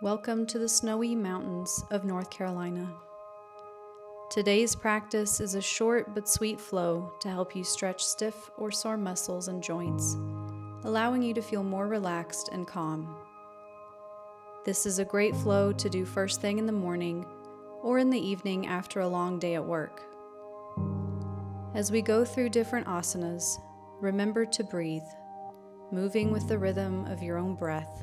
Welcome to the snowy mountains of North Carolina. Today's practice is a short but sweet flow to help you stretch stiff or sore muscles and joints, allowing you to feel more relaxed and calm. This is a great flow to do first thing in the morning or in the evening after a long day at work. As we go through different asanas, remember to breathe, moving with the rhythm of your own breath,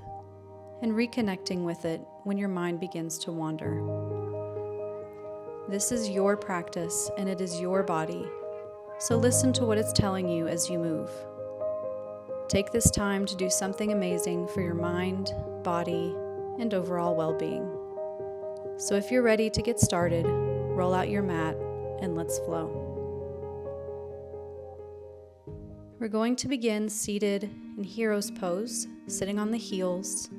and reconnecting with it when your mind begins to wander. This is your practice and it is your body, so listen to what it's telling you as you move. Take this time to do something amazing for your mind, body, and overall well-being. So if you're ready to get started, roll out your mat and let's flow. We're going to begin seated in hero's pose, sitting on the heels,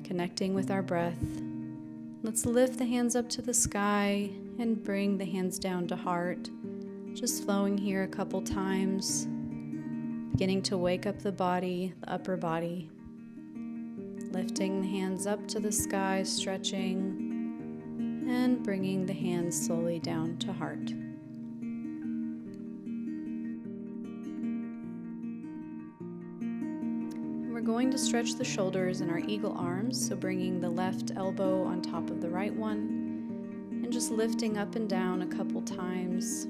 connecting with our breath. Let's lift the hands up to the sky and bring the hands down to heart. Just flowing here a couple times, beginning to wake up the body, the upper body. Lifting the hands up to the sky, stretching, and bringing the hands slowly down to heart. We're going to stretch the shoulders in our eagle arms, so bringing the left elbow on top of the right one, and just lifting up and down a couple times,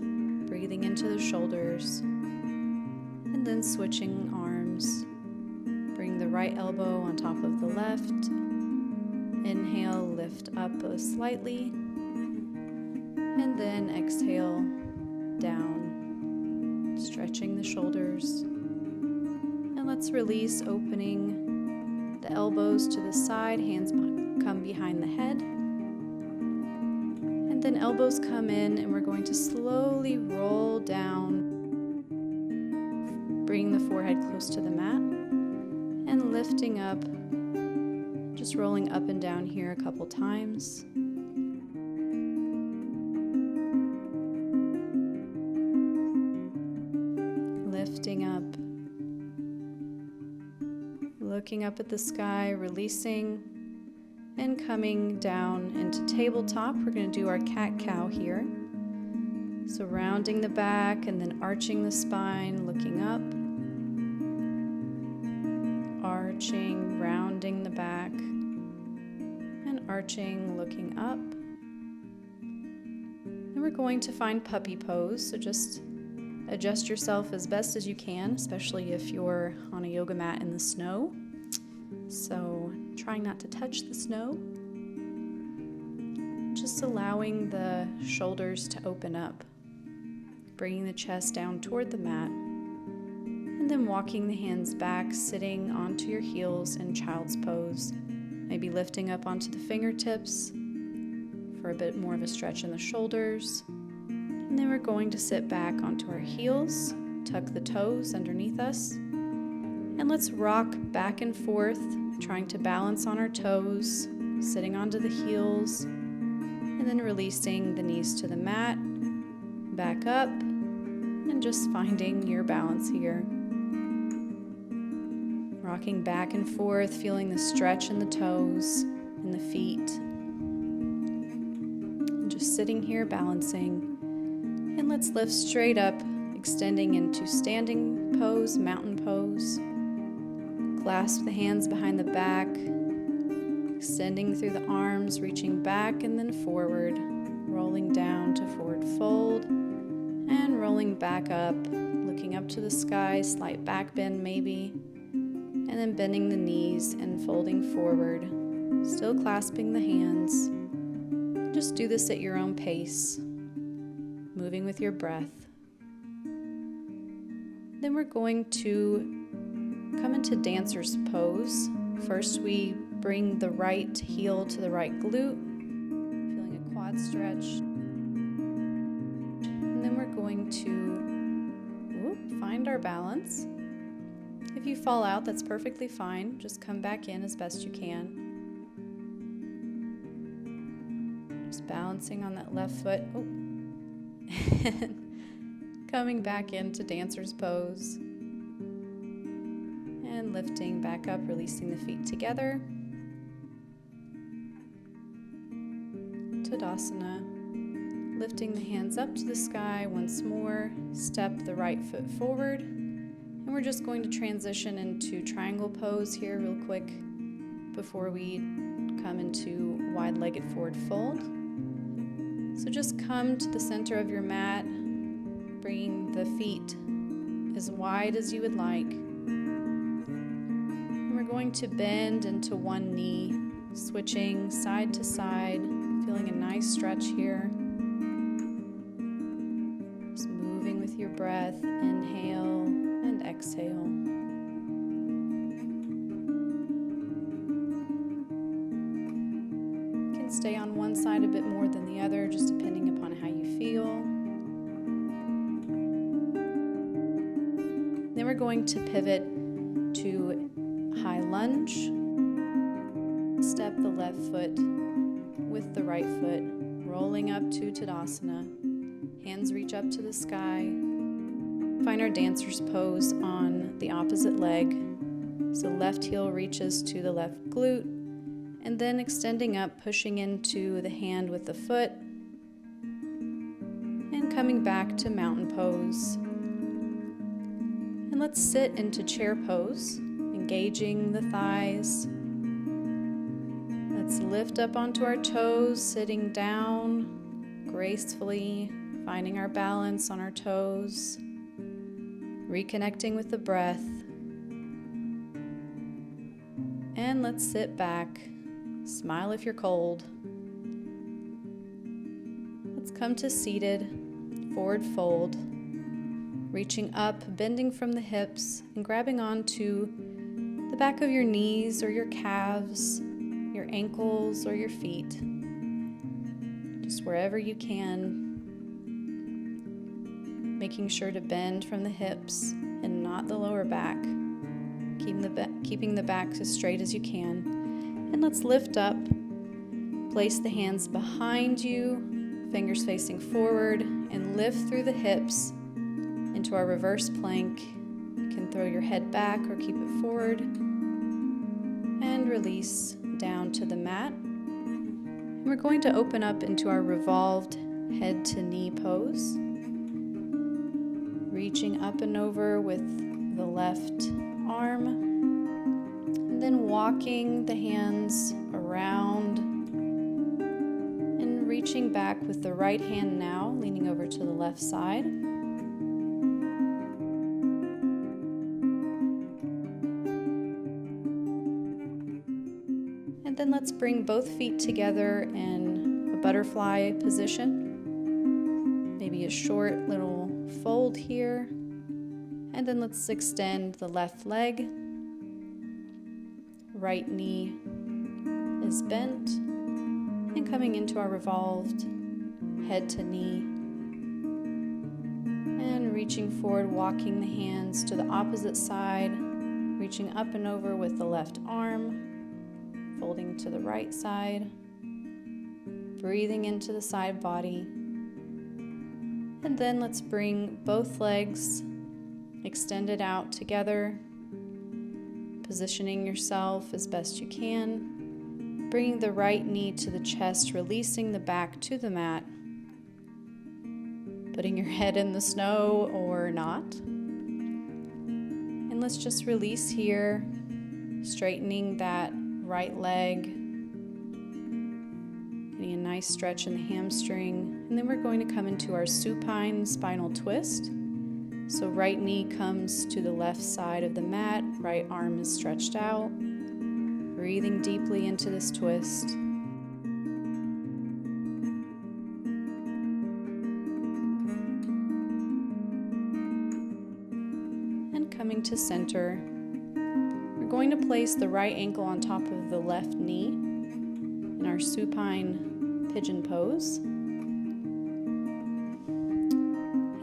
breathing into the shoulders, and then switching arms. Bring the right elbow on top of the left. Inhale, lift up slightly, and then exhale, down, stretching the shoulders. And let's release, opening the elbows to the side, hands come behind the head. And then elbows come in, and we're going to slowly roll down, bringing the forehead close to the mat, and lifting up, just rolling up and down here a couple times. Lifting up. Looking up at the sky, releasing, and coming down into tabletop. We're going to do our cat-cow here. So rounding the back and then arching the spine, looking up. Arching, rounding the back, and arching, looking up. And we're going to find puppy pose, so just adjust yourself as best as you can, especially if you're on a yoga mat in the snow. So trying not to touch the snow. Just allowing the shoulders to open up. Bringing the chest down toward the mat. And then walking the hands back, sitting onto your heels in child's pose. Maybe lifting up onto the fingertips for a bit more of a stretch in the shoulders. And then we're going to sit back onto our heels, tuck the toes underneath us, and let's rock back and forth, trying to balance on our toes, sitting onto the heels, and then releasing the knees to the mat, back up, and just finding your balance here. Rocking back and forth, feeling the stretch in the toes and the feet. And just sitting here balancing. And let's lift straight up, extending into standing pose, mountain pose. Clasp the hands behind the back, extending through the arms, reaching back and then forward, rolling down to forward fold, and rolling back up, looking up to the sky, slight back bend maybe, and then bending the knees and folding forward, still clasping the hands. Just do this at your own pace, moving with your breath. Then we're going to come into dancer's pose. First, we bring the right heel to the right glute, feeling a quad stretch. And then we're going to find our balance. If you fall out, that's perfectly fine. Just come back in as best you can. Just balancing on that left foot. Coming back into dancer's pose. And And lifting back up, releasing the feet together. Tadasana. Lifting the hands up to the sky once more. Step the right foot forward. And we're just going to transition into triangle pose here real quick before we come into wide-legged forward fold. So just come to the center of your mat, bringing the feet as wide as you would like. And we're going to bend into one knee, switching side to side, feeling a nice stretch here. Just moving with your breath, inhale and exhale. You can stay on one side a bit more than the other, just depending upon how you feel. Then we're going to pivot to high lunge. Step the left foot with the right foot, rolling up to Tadasana. Hands reach up to the sky. Find our dancer's pose on the opposite leg. So left heel reaches to the left glute, and then extending up, pushing into the hand with the foot, and coming back to mountain pose. And let's sit into chair pose, engaging the thighs. Let's lift up onto our toes, sitting down gracefully, finding our balance on our toes, reconnecting with the breath. And let's sit back. Smile if you're cold. Let's come to seated forward fold, reaching up, bending from the hips, and grabbing onto the back of your knees or your calves, your ankles or your feet, just wherever you can, making sure to bend from the hips and not the lower back, keeping the back as straight as you can. And let's lift up, place the hands behind you, fingers facing forward, and lift through the hips into our reverse plank. You can throw your head back or keep it forward, and release down to the mat. And we're going to open up into our revolved head to knee pose, reaching up and over with the left arm, and then walking the hands around and reaching back with the right hand now, leaning over to the left side. And then let's bring both feet together in a butterfly position, maybe a short little fold here. And then let's extend the left leg. Right knee is bent, and coming into our revolved head to knee. And reaching forward, walking the hands to the opposite side, reaching up and over with the left arm, folding to the right side, breathing into the side body. And then let's bring both legs extended out together, positioning yourself as best you can, bringing the right knee to the chest, releasing the back to the mat, putting your head in the snow or not. And let's just release here, straightening that right leg, getting a nice stretch in the hamstring. And then we're going to come into our supine spinal twist. So right knee comes to the left side of the mat, right arm is stretched out, breathing deeply into this twist. And coming to center, we're going to place the right ankle on top of the left knee in our supine pigeon pose.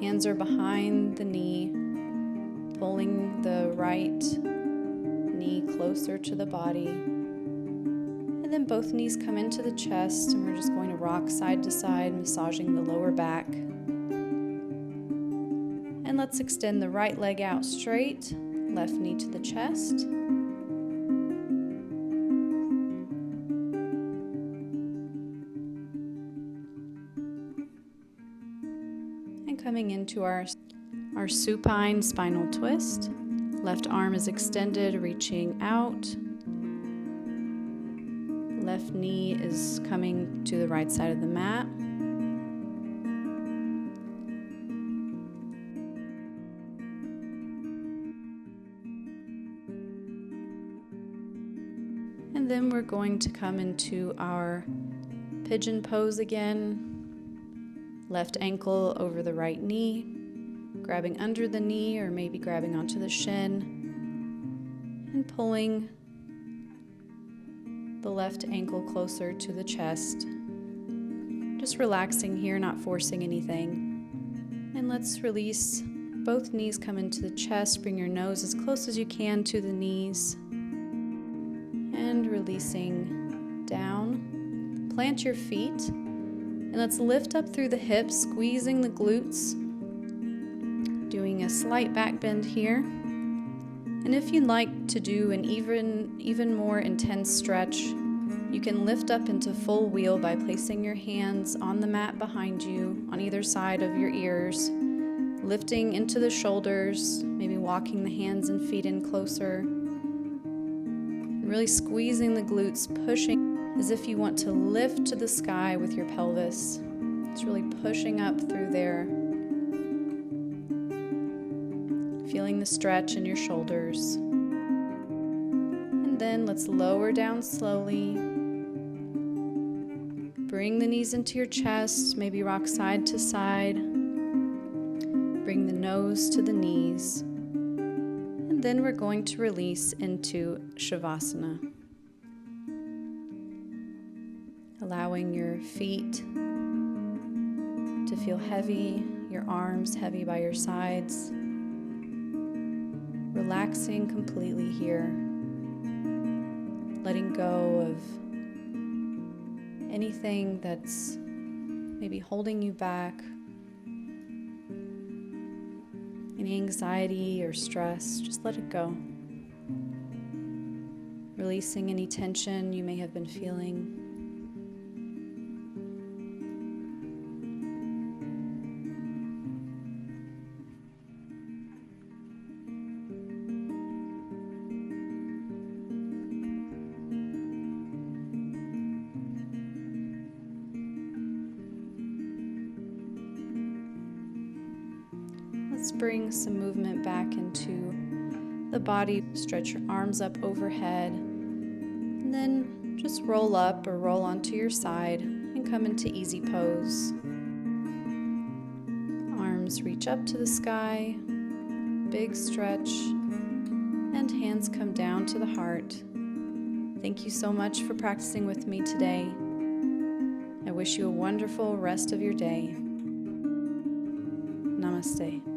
Hands are behind the knee, pulling the right knee closer to the body. And then both knees come into the chest, and we're just going to rock side to side, massaging the lower back. And let's extend the right leg out straight, left knee to the chest. coming into our supine spinal twist. Left arm is extended, reaching out. Left knee is coming to the right side of the mat. And then we're going to come into our pigeon pose again. Left ankle over the right knee, grabbing under the knee or maybe grabbing onto the shin, and pulling the left ankle closer to the chest. Just relaxing here, not forcing anything. And let's release. Both knees come into the chest. Bring your nose as close as you can to the knees. And releasing down. Plant your feet. And let's lift up through the hips, squeezing the glutes. Doing a slight back bend here. And if you'd like to do an even more intense stretch, you can lift up into full wheel by placing your hands on the mat behind you, on either side of your ears, lifting into the shoulders, maybe walking the hands and feet in closer, and really squeezing the glutes, pushing as if you want to lift to the sky with your pelvis. It's really pushing up through there. Feeling the stretch in your shoulders. And then let's lower down slowly. Bring the knees into your chest, maybe rock side to side. Bring the nose to the knees. And then we're going to release into Shavasana. Allowing your feet to feel heavy, your arms heavy by your sides. Relaxing completely here, letting go of anything that's maybe holding you back, any anxiety or stress, just let it go. Releasing any tension you may have been feeling. Let's bring some movement back into the body. Stretch your arms up overhead, and then just roll up or roll onto your side and come into easy pose. Arms reach up to the sky, big stretch, and hands come down to the heart. Thank you so much for practicing with me today. I wish you a wonderful rest of your day. Namaste.